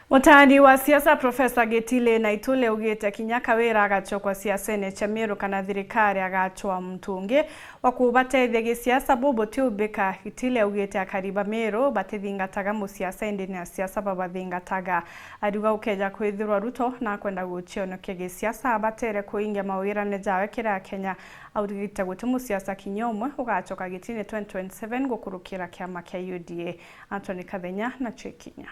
Mutandi wa siasa Profesa Gitile Naitule ugite kinya kawira agachokwa siasa cha Meru kana thirikari agachwa mtungi wa kubateithia siasa bobo tiubika. Gitile ugite akariba Meru batithingataga mu siasa indi na siasa babathingataga aruga ukeja kwithirwa Ruto na kwenda gucionokia siasa abatere kuingia mawirane jawe kira Kenya aurigite gutumu siasa kinyomwe ugachoka Gitile 2027 gukurukira kiama kia UDA. Anthony Kathenya na Chekinya.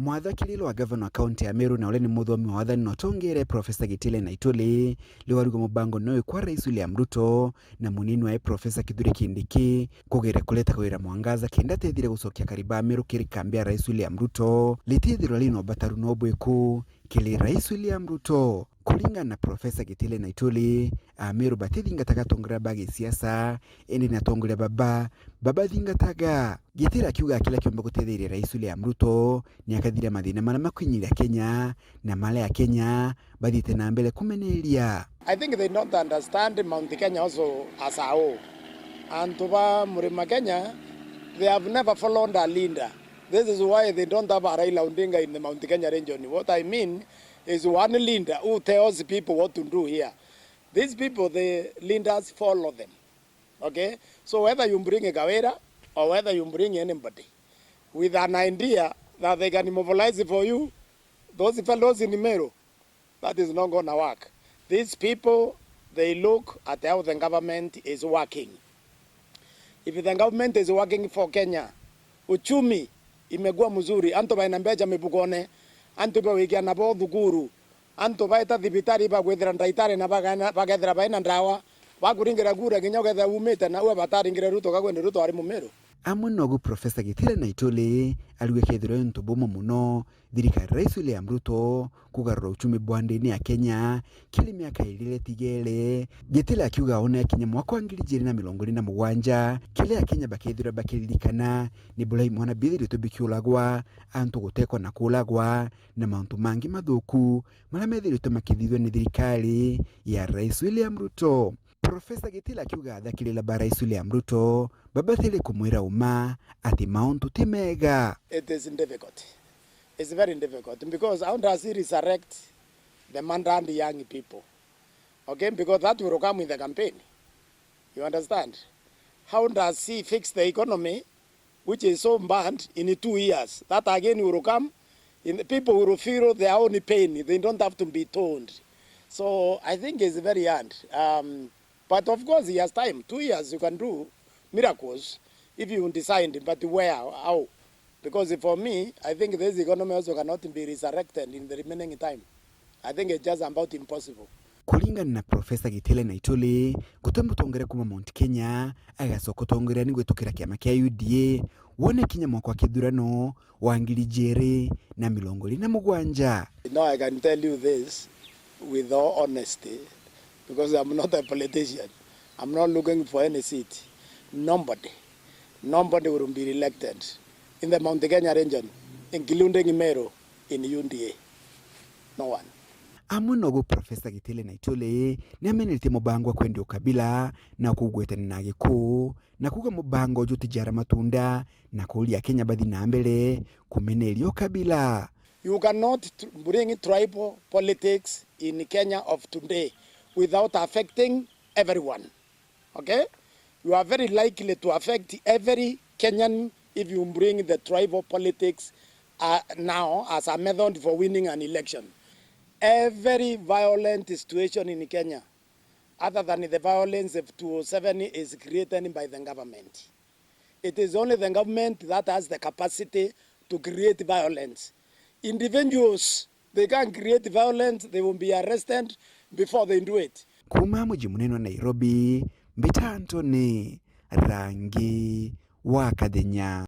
Mwadha Kililo wa governor wa county ya Meru na ule ni mudhomi wa wathani notongere Profesa Gitile Naitule liwaruga mubango noe kwa Rais William Ruto na munini wa Profesa Kithure Kindiki kugere kuleta kawira mwangaza kenda tethire gucokia kariba Meru kiri kambia Rais William Ruto litithirwa lino bataru nobweku kili Rais William Ruto kulinga na Profesa Gitile Naitule Meru batithingataga tongira bagi siasa endi na tongira baba thingataga Gitile akiuga kila kiomba gutethire Rais William Ruto ni akathira mathina mara makwinyiria Kenya na male ya Kenya bathite na mbele kumeneria. I think they don't understand Mount Kenya also as a whole. And tuba murima Kenya, they have never followed a leader. This is why they don't have a Raila Odinga in the Mount Kenya region. What I mean is one leader who tells people what to do here. These people, the leaders follow them. Okay? So whether you bring a Gawera or whether you bring anybody with an idea that they can mobilize for you, those fellows in Meru, that is not going to work. These people, they look at how the government is working. If the government is working for Kenya, uchumi imegua mzuri, anto bainambeja mebugone, anto bawikia na bo dhukuru, anto baita thibitari bagwethera ndaitari na bagethera baina ndawa, bakuringira gura kinyogetha umete na uwe bataringira Ruto kagwende Ruto ari mu Meru. Amunogu Profesa Gitile Naitule aliwe kethiro ntubomo muno thirikari Rais William Ruto kugarura uchumi bwandeni ya Kenya kili miaka ilile tigele. Gitile akiuga ona Kenya mwaka wa 2027 kile ya Kenya bakethira bakiririkana ni bulai mwana bithiri tubikiulagwa antu gutekwa na kulagwa na mauntu mangi mathuku mara methiri tumakithithwe ni thirikari ya Rais William Ruto. Profesa Gitile akiuga athakirira ba Rais William Ruto babathire kumwira uma ati mauntu ti mega. It is difficult. It's very difficult because how does he resurrect the mandant young people? Okay, because that will come in the campaign. You understand? How does he fix the economy, which is so bad, in 2 years? That again will come. People will feel their own pain. They don't have to be told. So I think it's very hard. But of course, he has time. 2 years, you can do miracles if you decide, but where, how? Because for me, I think this economy also cannot be resurrected in the remaining time. I think it's just about impossible. Kulingana na Profesa Gitile Naitule kutomutongera kuma Mount Kenya agasokotongera ni gwetokera kiama kia UDA wone Kenya mwaka wa kithurano wa 2027. Now I can tell you this with all honesty because I'm not a politician. I'm not looking for any seat. Nobody will be elected in the Mount Kenya region, including Meru, in UDA. No one. Amunogu Profesa Gitile Naitule ni amenete mubango kwendi ukabila na kugwetana na giku na kuga mubango jutijara matunda na kulia Kenya bathi na mbele kumeneli ukabila. You cannot bring tribal politics in Kenya of today without affecting everyone. Okay? You are very likely to affect every Kenyan if you bring the tribal politics now as a method for winning an election. Every violent situation in Kenya, other than the violence of 2007, is created by the government. It is only the government that has the capacity to create violence. Individuals, they can't create violence, they will be arrested before they do it. Kuma mji munene wa Nairobi, Mbita Anthony, Rangi wa Kathenya.